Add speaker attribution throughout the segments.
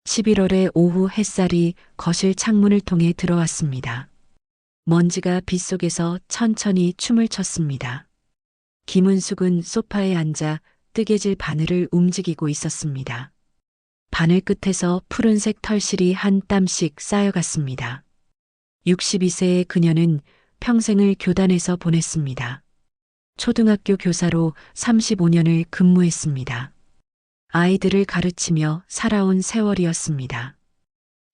Speaker 1: 11월의 오후 햇살이 거실 창문을 통해 들어왔습니다. 먼지가 빗속에서 천천히 춤을 췄습니다. 김은숙은 소파에 앉아 뜨개질 바늘을 움직이고 있었습니다. 바늘 끝에서 푸른색 털실이 한 땀씩 쌓여갔습니다. 62세의 그녀는 평생을 교단에서 보냈습니다. 초등학교 교사로 35년을 근무했습니다. 아이들을 가르치며 살아온 세월이었습니다.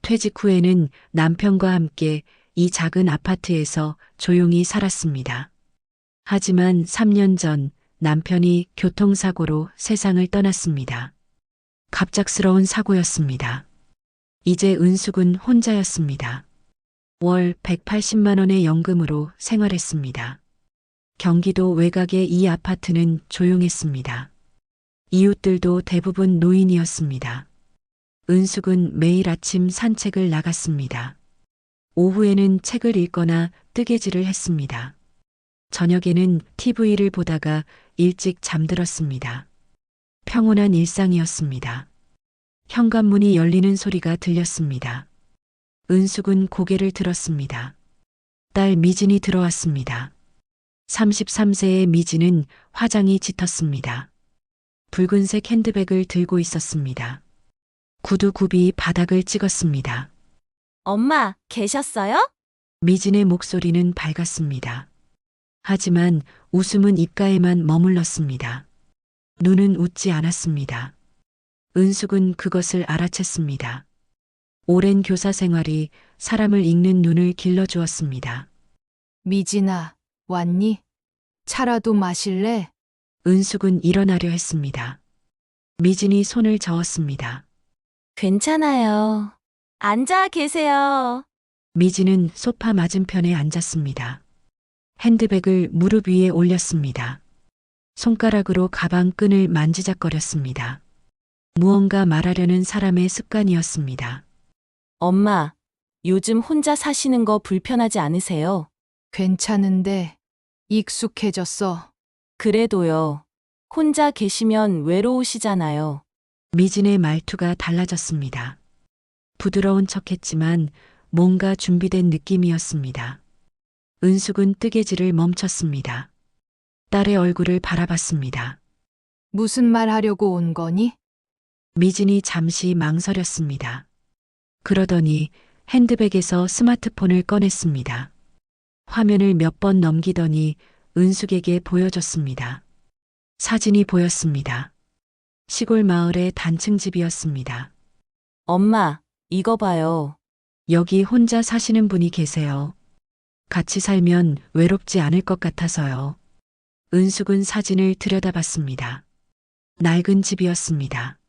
Speaker 1: 퇴직 후에는 남편과 함께 이 작은 아파트에서 조용히 살았습니다. 하지만 3년 전 남편이 교통사고로 세상을 떠났습니다. 갑작스러운 사고였습니다. 이제 은숙은 혼자였습니다. 월 180만 원의 연금으로 생활했습니다. 경기도 외곽의 이 아파트는 조용했습니다. 이웃들도 대부분 노인이었습니다. 은숙은 매일 아침 산책을 나갔습니다. 오후에는 책을 읽거나 뜨개질을 했습니다. 저녁에는 TV를 보다가 일찍 잠들었습니다. 평온한 일상이었습니다. 현관문이 열리는 소리가 들렸습니다. 은숙은 고개를 들었습니다. 딸 미진이 들어왔습니다. 33세의 미진은 화장이 짙었습니다. 붉은색 핸드백을 들고 있었습니다. 구두 굽이 바닥을 찍었습니다.
Speaker 2: 엄마, 계셨어요?
Speaker 1: 미진의 목소리는 밝았습니다. 하지만 웃음은 입가에만 머물렀습니다. 눈은 웃지 않았습니다. 은숙은 그것을 알아챘습니다. 오랜 교사 생활이 사람을 읽는 눈을 길러주었습니다.
Speaker 3: 미진아, 왔니? 차라도 마실래?
Speaker 1: 은숙은 일어나려 했습니다. 미진이 손을 저었습니다.
Speaker 2: 괜찮아요. 앉아 계세요.
Speaker 1: 미진은 소파 맞은편에 앉았습니다. 핸드백을 무릎 위에 올렸습니다. 손가락으로 가방 끈을 만지작거렸습니다. 무언가 말하려는 사람의 습관이었습니다.
Speaker 2: 엄마, 요즘 혼자 사시는 거 불편하지 않으세요?
Speaker 3: 괜찮은데 익숙해졌어.
Speaker 2: 그래도요. 혼자 계시면 외로우시잖아요.
Speaker 1: 미진의 말투가 달라졌습니다. 부드러운 척했지만 뭔가 준비된 느낌이었습니다. 은숙은 뜨개질을 멈췄습니다. 딸의 얼굴을 바라봤습니다.
Speaker 3: 무슨 말 하려고 온 거니?
Speaker 1: 미진이 잠시 망설였습니다. 그러더니 핸드백에서 스마트폰을 꺼냈습니다. 화면을 몇 번 넘기더니 은숙에게 보여줬습니다. 사진이 보였습니다. 시골 마을의 단층 집이었습니다.
Speaker 2: 엄마, 이거 봐요.
Speaker 1: 여기 혼자 사시는 분이 계세요. 같이 살면 외롭지 않을 것 같아서요. 은숙은 사진을 들여다봤습니다. 낡은 집이었습니다.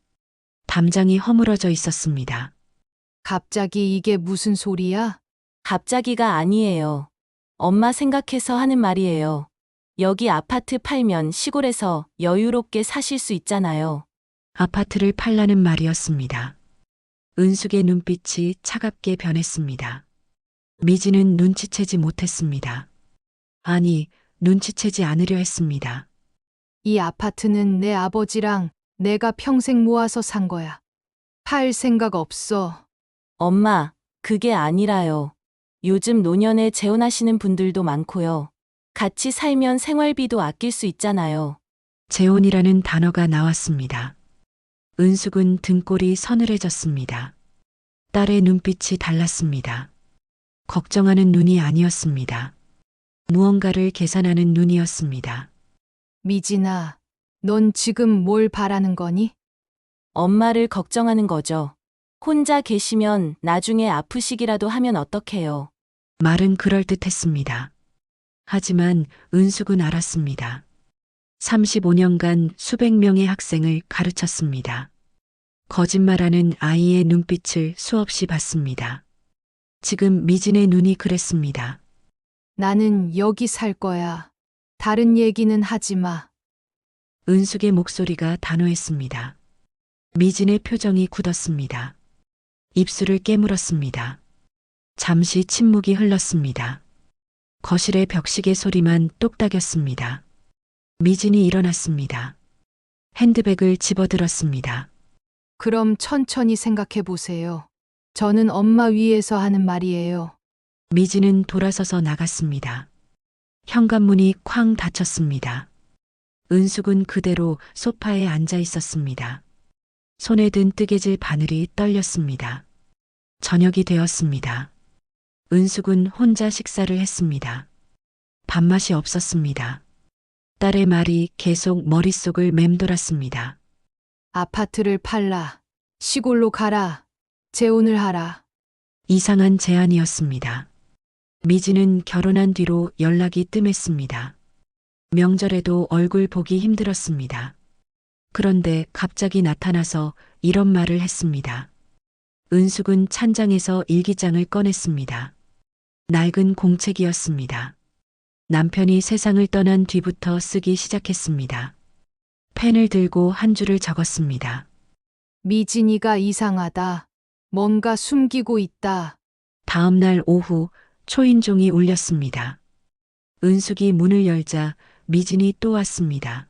Speaker 1: 담장이 허물어져 있었습니다.
Speaker 3: 갑자기 이게 무슨 소리야?
Speaker 2: 갑자기가 아니에요. 엄마 생각해서 하는 말이에요. 여기 아파트 팔면 시골에서 여유롭게 사실 수 있잖아요.
Speaker 1: 아파트를 팔라는 말이었습니다. 은숙의 눈빛이 차갑게 변했습니다. 미진은 눈치채지 못했습니다. 아니, 눈치채지 않으려 했습니다.
Speaker 3: 이 아파트는 내 아버지랑 내가 평생 모아서 산 거야. 팔 생각 없어.
Speaker 2: 엄마, 그게 아니라요. 요즘 노년에 재혼하시는 분들도 많고요. 같이 살면 생활비도 아낄 수 있잖아요.
Speaker 1: 재혼이라는 단어가 나왔습니다. 은숙은 등골이 서늘해졌습니다. 딸의 눈빛이 달랐습니다. 걱정하는 눈이 아니었습니다. 무언가를 계산하는 눈이었습니다.
Speaker 3: 미진아, 넌 지금 뭘 바라는 거니?
Speaker 2: 엄마를 걱정하는 거죠. 혼자 계시면 나중에 아프시기라도 하면 어떡해요.
Speaker 1: 말은 그럴듯했습니다. 하지만 은숙은 알았습니다. 35년간 수백 명의 학생을 가르쳤습니다. 거짓말하는 아이의 눈빛을 수없이 봤습니다. 지금 미진의 눈이 그랬습니다.
Speaker 3: 나는 여기 살 거야. 다른 얘기는 하지 마.
Speaker 1: 은숙의 목소리가 단호했습니다. 미진의 표정이 굳었습니다. 입술을 깨물었습니다. 잠시 침묵이 흘렀습니다. 거실의 벽시계 소리만 똑딱였습니다. 미진이 일어났습니다. 핸드백을 집어들었습니다.
Speaker 3: 그럼 천천히 생각해 보세요. 저는 엄마 위에서 하는 말이에요.
Speaker 1: 미진은 돌아서서 나갔습니다. 현관문이 쾅 닫혔습니다. 은숙은 그대로 소파에 앉아 있었습니다. 손에 든 뜨개질 바늘이 떨렸습니다. 저녁이 되었습니다. 은숙은 혼자 식사를 했습니다. 밥맛이 없었습니다. 딸의 말이 계속 머릿속을 맴돌았습니다.
Speaker 3: 아파트를 팔라. 시골로 가라. 재혼을 하라.
Speaker 1: 이상한 제안이었습니다. 미진은 결혼한 뒤로 연락이 뜸했습니다. 명절에도 얼굴 보기 힘들었습니다. 그런데 갑자기 나타나서 이런 말을 했습니다. 은숙은 찬장에서 일기장을 꺼냈습니다. 낡은 공책이었습니다. 남편이 세상을 떠난 뒤부터 쓰기 시작했습니다. 펜을 들고 한 줄을 적었습니다.
Speaker 3: 미진이가 이상하다. 뭔가 숨기고 있다.
Speaker 1: 다음 날 오후 초인종이 울렸습니다. 은숙이 문을 열자 미진이 또 왔습니다.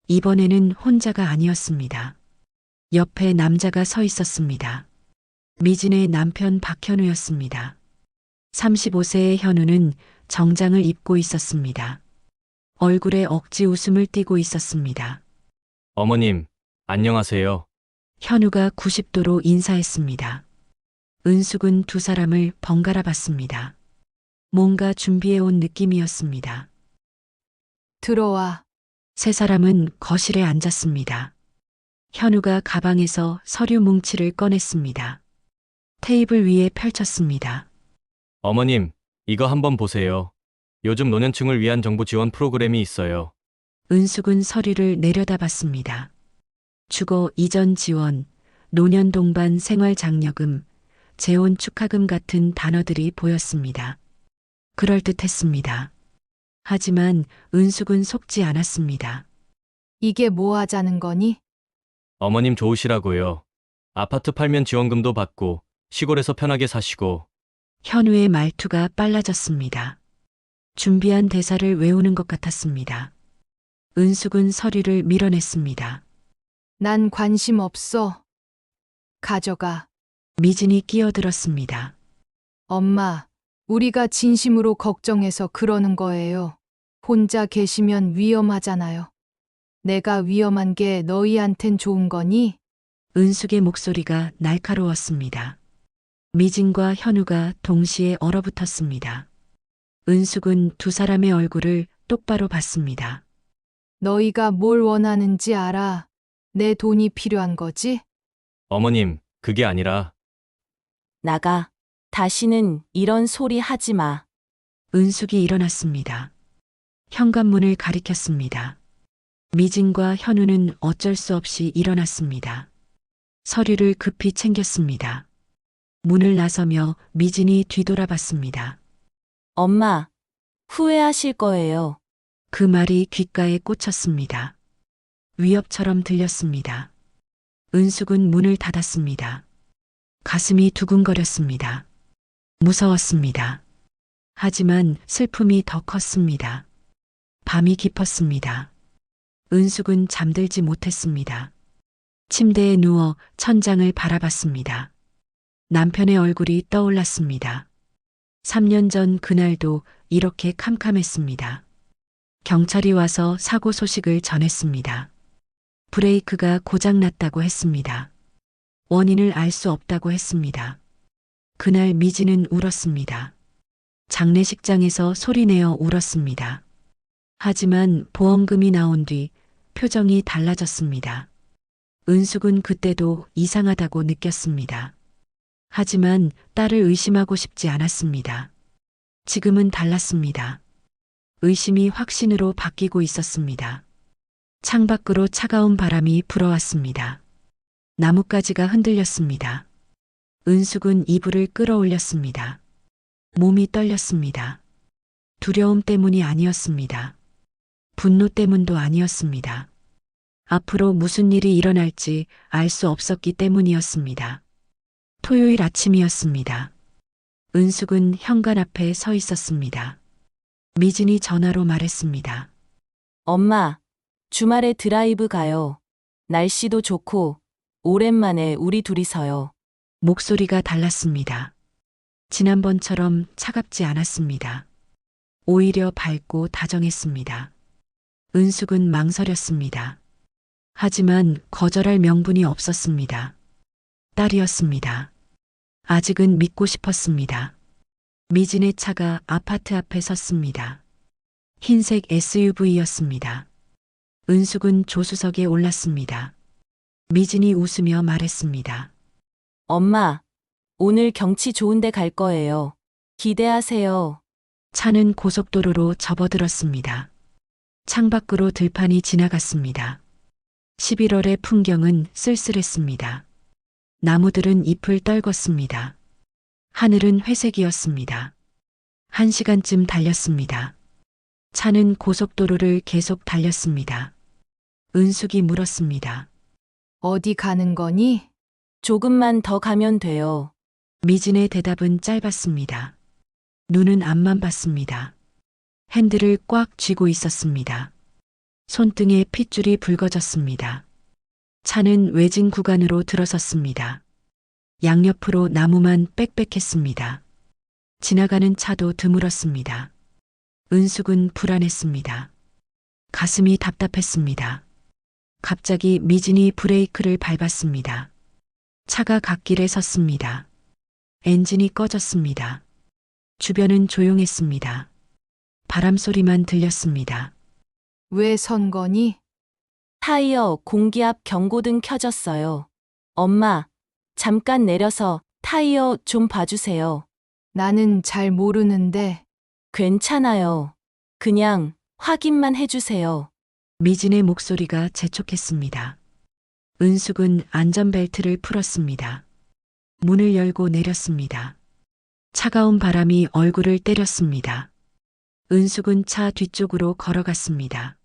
Speaker 1: 이번에는 혼자가 아니었습니다. 옆에 남자가 서 있었습니다. 미진의 남편 박현우였습니다. 35세의 현우는 정장을 입고 있었습니다. 얼굴에 억지 웃음을 띠고 있었습니다.
Speaker 4: 어머님, 안녕하세요.
Speaker 1: 현우가 90도로 인사했습니다. 은숙은 두 사람을 번갈아 봤습니다. 뭔가 준비해온 느낌이었습니다.
Speaker 3: 들어와.
Speaker 1: 세 사람은 거실에 앉았습니다. 현우가 가방에서 서류 뭉치를 꺼냈습니다. 테이블 위에 펼쳤습니다.
Speaker 4: 어머님, 이거 한번 보세요. 요즘 노년층을 위한 정부 지원 프로그램이 있어요.
Speaker 1: 은숙은 서류를 내려다봤습니다. 주거 이전 지원, 노년 동반 생활 장려금, 재혼 축하금 같은 단어들이 보였습니다. 그럴듯했습니다. 하지만 은숙은 속지 않았습니다.
Speaker 3: 이게 뭐 하자는 거니?
Speaker 4: 어머님 좋으시라고요. 아파트 팔면 지원금도 받고 시골에서 편하게 사시고.
Speaker 1: 현우의 말투가 빨라졌습니다. 준비한 대사를 외우는 것 같았습니다. 은숙은 서류를 밀어냈습니다.
Speaker 3: 난 관심 없어. 가져가.
Speaker 1: 미진이 끼어들었습니다.
Speaker 3: 엄마, 우리가 진심으로 걱정해서 그러는 거예요. 혼자 계시면 위험하잖아요. 내가 위험한 게 너희한텐 좋은 거니?
Speaker 1: 은숙의 목소리가 날카로웠습니다. 미진과 현우가 동시에 얼어붙었습니다. 은숙은 두 사람의 얼굴을 똑바로 봤습니다.
Speaker 3: 너희가 뭘 원하는지 알아. 내 돈이 필요한 거지?
Speaker 4: 어머님, 그게 아니라
Speaker 2: 나가. 다시는 이런 소리 하지 마.
Speaker 1: 은숙이 일어났습니다. 현관문을 가리켰습니다. 미진과 현우는 어쩔 수 없이 일어났습니다. 서류를 급히 챙겼습니다. 문을 나서며 미진이 뒤돌아봤습니다.
Speaker 2: 엄마, 후회하실 거예요.
Speaker 1: 그 말이 귓가에 꽂혔습니다. 위협처럼 들렸습니다. 은숙은 문을 닫았습니다. 가슴이 두근거렸습니다. 무서웠습니다. 하지만 슬픔이 더 컸습니다. 밤이 깊었습니다. 은숙은 잠들지 못했습니다. 침대에 누워 천장을 바라봤습니다. 남편의 얼굴이 떠올랐습니다. 3년 전 그날도 이렇게 캄캄했습니다. 경찰이 와서 사고 소식을 전했습니다. 브레이크가 고장났다고 했습니다. 원인을 알 수 없다고 했습니다. 그날 미진은 울었습니다. 장례식장에서 소리내어 울었습니다. 하지만 보험금이 나온 뒤 표정이 달라졌습니다. 은숙은 그때도 이상하다고 느꼈습니다. 하지만 딸을 의심하고 싶지 않았습니다. 지금은 달랐습니다. 의심이 확신으로 바뀌고 있었습니다. 창밖으로 차가운 바람이 불어왔습니다. 나뭇가지가 흔들렸습니다. 은숙은 이불을 끌어올렸습니다. 몸이 떨렸습니다. 두려움 때문이 아니었습니다. 분노 때문도 아니었습니다. 앞으로 무슨 일이 일어날지 알 수 없었기 때문이었습니다. 토요일 아침이었습니다. 은숙은 현관 앞에 서 있었습니다. 미진이 전화로 말했습니다.
Speaker 2: 엄마, 주말에 드라이브 가요. 날씨도 좋고 오랜만에 우리 둘이서요.
Speaker 1: 목소리가 달랐습니다. 지난번처럼 차갑지 않았습니다. 오히려 밝고 다정했습니다. 은숙은 망설였습니다. 하지만 거절할 명분이 없었습니다. 딸이었습니다. 아직은 믿고 싶었습니다. 미진의 차가 아파트 앞에 섰습니다. 흰색 SUV였습니다. 은숙은 조수석에 올랐습니다. 미진이 웃으며 말했습니다.
Speaker 2: 엄마, 오늘 경치 좋은데 갈 거예요. 기대하세요.
Speaker 1: 차는 고속도로로 접어들었습니다. 창밖으로 들판이 지나갔습니다. 11월의 풍경은 쓸쓸했습니다. 나무들은 잎을 떨궜습니다. 하늘은 회색이었습니다. 1시간쯤 달렸습니다. 차는 고속도로를 계속 달렸습니다. 은숙이 물었습니다.
Speaker 3: 어디 가는 거니?
Speaker 2: 조금만 더 가면 돼요.
Speaker 1: 미진의 대답은 짧았습니다. 눈은 앞만 봤습니다. 핸들을 꽉 쥐고 있었습니다. 손등에 핏줄이 붉어졌습니다. 차는 외진 구간으로 들어섰습니다. 양옆으로 나무만 빽빽했습니다. 지나가는 차도 드물었습니다. 은숙은 불안했습니다. 가슴이 답답했습니다. 갑자기 미진이 브레이크를 밟았습니다. 차가 갓길에 섰습니다. 엔진이 꺼졌습니다. 주변은 조용했습니다. 바람 소리만 들렸습니다.
Speaker 3: 왜 선 거니?
Speaker 2: 타이어 공기압 경고등 켜졌어요. 엄마, 잠깐 내려서 타이어 좀 봐주세요.
Speaker 3: 나는 잘 모르는데.
Speaker 2: 괜찮아요. 그냥 확인만 해주세요.
Speaker 1: 미진의 목소리가 재촉했습니다. 은숙은 안전벨트를 풀었습니다. 문을 열고 내렸습니다. 차가운 바람이 얼굴을 때렸습니다. 은숙은 차 뒤쪽으로 걸어갔습니다.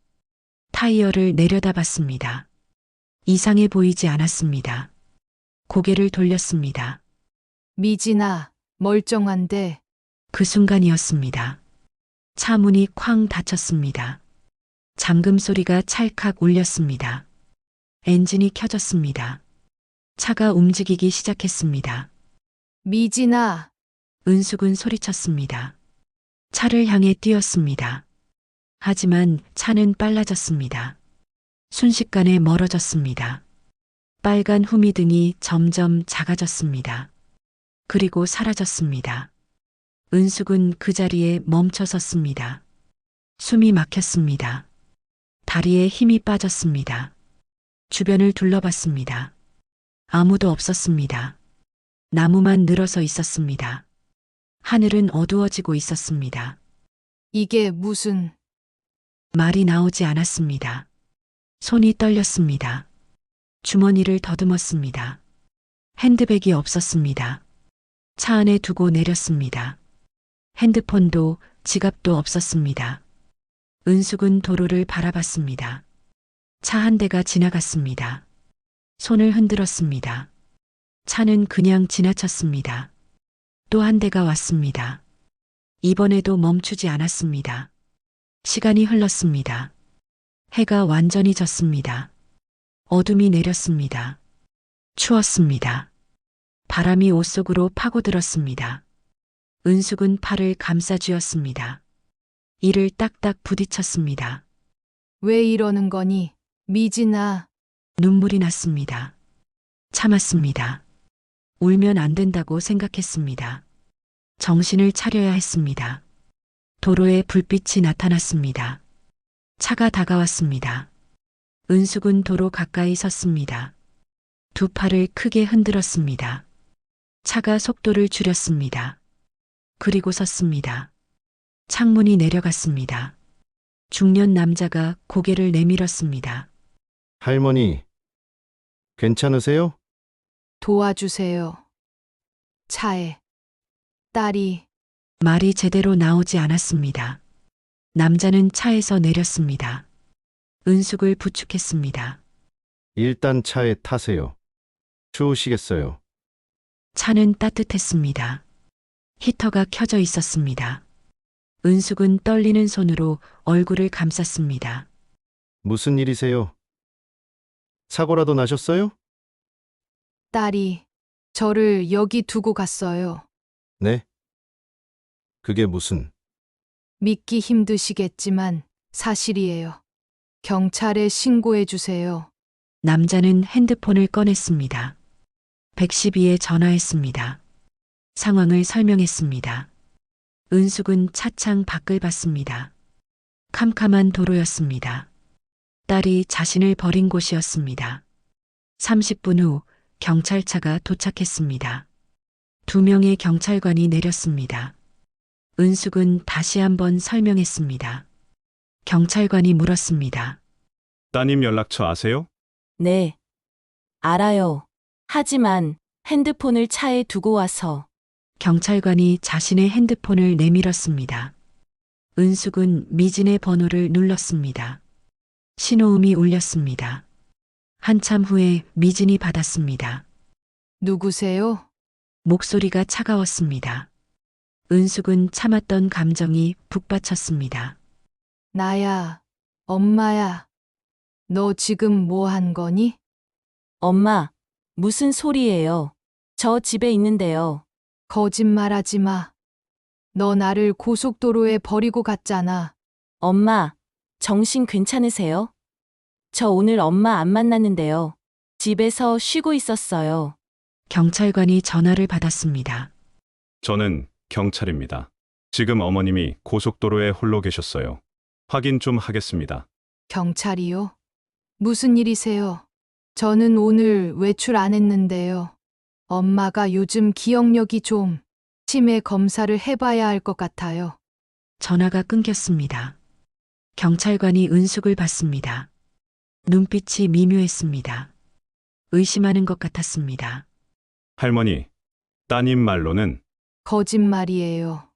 Speaker 1: 타이어를 내려다봤습니다. 이상해 보이지 않았습니다. 고개를 돌렸습니다.
Speaker 3: 미진아, 멀쩡한데.
Speaker 1: 그 순간이었습니다. 차 문이 쾅 닫혔습니다. 잠금 소리가 찰칵 울렸습니다. 엔진이 켜졌습니다. 차가 움직이기 시작했습니다.
Speaker 3: 미진아,
Speaker 1: 은숙은 소리쳤습니다. 차를 향해 뛰었습니다. 하지만 차는 빨라졌습니다. 순식간에 멀어졌습니다. 빨간 후미등이 점점 작아졌습니다. 그리고 사라졌습니다. 은숙은 그 자리에 멈춰 섰습니다. 숨이 막혔습니다. 다리에 힘이 빠졌습니다. 주변을 둘러봤습니다. 아무도 없었습니다. 나무만 늘어서 있었습니다. 하늘은 어두워지고 있었습니다.
Speaker 3: 이게 무슨...
Speaker 1: 말이 나오지 않았습니다. 손이 떨렸습니다. 주머니를 더듬었습니다. 핸드백이 없었습니다. 차 안에 두고 내렸습니다. 핸드폰도 지갑도 없었습니다. 은숙은 도로를 바라봤습니다. 차 한 대가 지나갔습니다. 손을 흔들었습니다. 차는 그냥 지나쳤습니다. 또 한 대가 왔습니다. 이번에도 멈추지 않았습니다. 시간이 흘렀습니다. 해가 완전히 졌습니다. 어둠이 내렸습니다. 추웠습니다. 바람이 옷 속으로 파고들었습니다. 은숙은 팔을 감싸쥐었습니다. 이를 딱딱 부딪혔습니다.
Speaker 3: 왜 이러는 거니? 미진아,
Speaker 1: 눈물이 났습니다. 참았습니다. 울면 안 된다고 생각했습니다. 정신을 차려야 했습니다. 도로에 불빛이 나타났습니다. 차가 다가왔습니다. 은숙은 도로 가까이 섰습니다. 두 팔을 크게 흔들었습니다. 차가 속도를 줄였습니다. 그리고 섰습니다. 창문이 내려갔습니다. 중년 남자가 고개를 내밀었습니다.
Speaker 5: 할머니, 괜찮으세요?
Speaker 3: 도와주세요. 차에 딸이...
Speaker 1: 말이 제대로 나오지 않았습니다. 남자는 차에서 내렸습니다. 은숙을 부축했습니다.
Speaker 5: 일단 차에 타세요. 추우시겠어요.
Speaker 1: 차는 따뜻했습니다. 히터가 켜져 있었습니다. 은숙은 떨리는 손으로 얼굴을 감쌌습니다.
Speaker 5: 무슨 일이세요? 사고라도 나셨어요?
Speaker 3: 딸이 저를 여기 두고 갔어요.
Speaker 5: 네? 그게 무슨,
Speaker 3: 믿기 힘드시겠지만 사실이에요. 경찰에 신고해 주세요.
Speaker 1: 남자는 핸드폰을 꺼냈습니다. 112에 전화했습니다. 상황을 설명했습니다. 은숙은 차창 밖을 봤습니다. 캄캄한 도로였습니다. 딸이 자신을 버린 곳이었습니다. 30분 후 경찰차가 도착했습니다. 2명의 경찰관이 내렸습니다. 은숙은 다시 한번 설명했습니다. 경찰관이 물었습니다.
Speaker 6: 따님 연락처 아세요?
Speaker 2: 네. 알아요. 하지만 핸드폰을 차에 두고 와서
Speaker 1: 경찰관이 자신의 핸드폰을 내밀었습니다. 은숙은 미진의 번호를 눌렀습니다. 신호음이 울렸습니다. 한참 후에 미진이 받았습니다.
Speaker 3: 누구세요?
Speaker 1: 목소리가 차가웠습니다. 은숙은 참았던 감정이 북받쳤습니다.
Speaker 3: 나야, 엄마야. 너 지금 뭐 한 거니?
Speaker 2: 엄마, 무슨 소리예요? 저 집에 있는데요.
Speaker 3: 거짓말하지 마. 너 나를 고속도로에 버리고 갔잖아.
Speaker 2: 엄마, 정신 괜찮으세요? 저 오늘 엄마 안 만났는데요. 집에서 쉬고 있었어요.
Speaker 1: 경찰관이 전화를 받았습니다.
Speaker 6: 저는 경찰입니다. 지금 어머님이 고속도로에 홀로 계셨어요. 확인 좀 하겠습니다.
Speaker 3: 경찰이요? 무슨 일이세요? 저는 오늘 외출 안 했는데요. 엄마가 요즘 기억력이 좀 치매 검사를 해봐야 할 것 같아요.
Speaker 1: 전화가 끊겼습니다. 경찰관이 은숙을 봤습니다. 눈빛이 미묘했습니다. 의심하는 것 같았습니다.
Speaker 6: 할머니, 따님 말로는
Speaker 3: 거짓말이에요.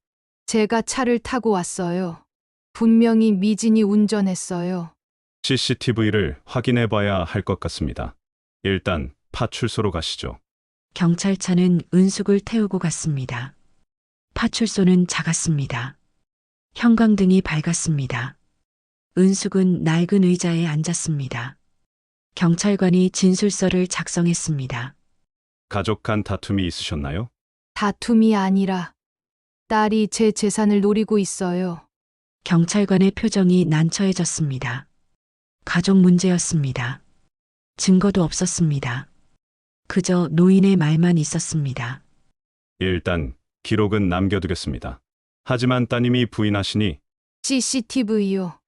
Speaker 3: 제가 차를 타고 왔어요. 분명히 미진이 운전했어요.
Speaker 6: CCTV를 확인해 봐야 할 것 같습니다. 일단 파출소로 가시죠.
Speaker 1: 경찰차는 은숙을 태우고 갔습니다. 파출소는 작았습니다. 형광등이 밝았습니다. 은숙은 낡은 의자에 앉았습니다. 경찰관이 진술서를 작성했습니다.
Speaker 6: 가족 간 다툼이 있으셨나요?
Speaker 3: 다툼이 아니라 딸이 제 재산을 노리고 있어요.
Speaker 1: 경찰관의 표정이 난처해졌습니다. 가족 문제였습니다. 증거도 없었습니다. 그저 노인의 말만 있었습니다.
Speaker 6: 일단 기록은 남겨두겠습니다. 하지만 따님이 부인하시니
Speaker 3: CCTV요.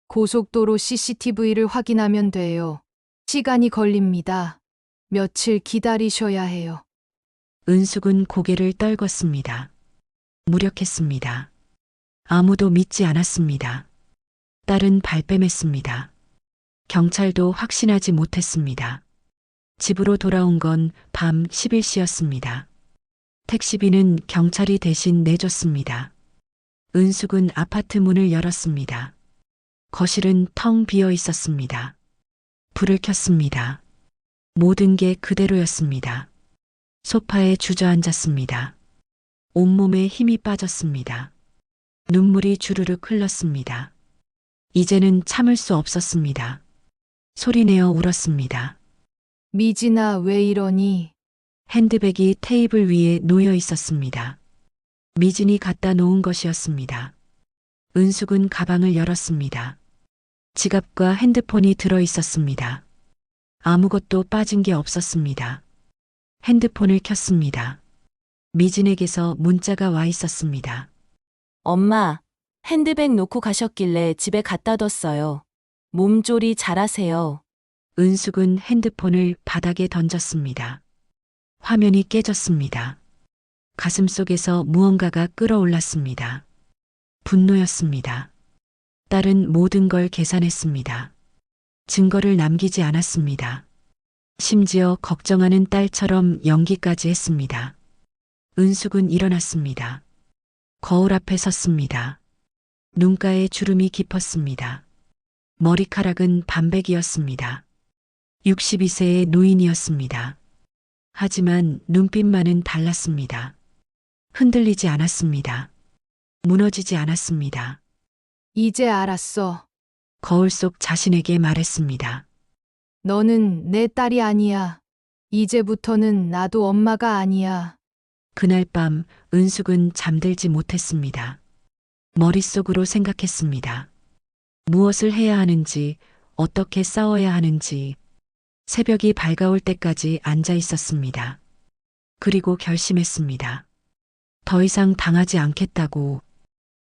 Speaker 3: 고속도로 CCTV를 확인하면 돼요. 시간이 걸립니다. 며칠 기다리셔야 해요.
Speaker 1: 은숙은 고개를 떨궜습니다. 무력했습니다. 아무도 믿지 않았습니다. 딸은 발뺌했습니다. 경찰도 확신하지 못했습니다. 집으로 돌아온 건 밤 11시였습니다. 택시비는 경찰이 대신 내줬습니다. 은숙은 아파트 문을 열었습니다. 거실은 텅 비어 있었습니다. 불을 켰습니다. 모든 게 그대로였습니다. 소파에 주저앉았습니다. 온몸에 힘이 빠졌습니다. 눈물이 주르륵 흘렀습니다. 이제는 참을 수 없었습니다. 소리내어 울었습니다.
Speaker 3: 미진아, 왜 이러니?
Speaker 1: 핸드백이 테이블 위에 놓여 있었습니다. 미진이 갖다 놓은 것이었습니다. 은숙은 가방을 열었습니다. 지갑과 핸드폰이 들어 있었습니다. 아무것도 빠진 게 없었습니다. 핸드폰을 켰습니다. 미진에게서 문자가 와 있었습니다.
Speaker 2: 엄마, 핸드백 놓고 가셨길래 집에 갖다 뒀어요. 몸조리 잘하세요.
Speaker 1: 은숙은 핸드폰을 바닥에 던졌습니다. 화면이 깨졌습니다. 가슴 속에서 무언가가 끓어올랐습니다. 분노였습니다. 딸은 모든 걸 계산했습니다. 증거를 남기지 않았습니다. 심지어 걱정하는 딸처럼 연기까지 했습니다. 은숙은 일어났습니다. 거울 앞에 섰습니다. 눈가에 주름이 깊었습니다. 머리카락은 반백이었습니다. 62세의 노인이었습니다. 하지만 눈빛만은 달랐습니다. 흔들리지 않았습니다. 무너지지 않았습니다.
Speaker 3: 이제 알았어.
Speaker 1: 거울 속 자신에게 말했습니다.
Speaker 3: 너는 내 딸이 아니야. 이제부터는 나도 엄마가 아니야.
Speaker 1: 그날 밤 은숙은 잠들지 못했습니다. 머릿속으로 생각했습니다. 무엇을 해야 하는지, 어떻게 싸워야 하는지, 새벽이 밝아올 때까지 앉아 있었습니다. 그리고 결심했습니다. 더 이상 당하지 않겠다고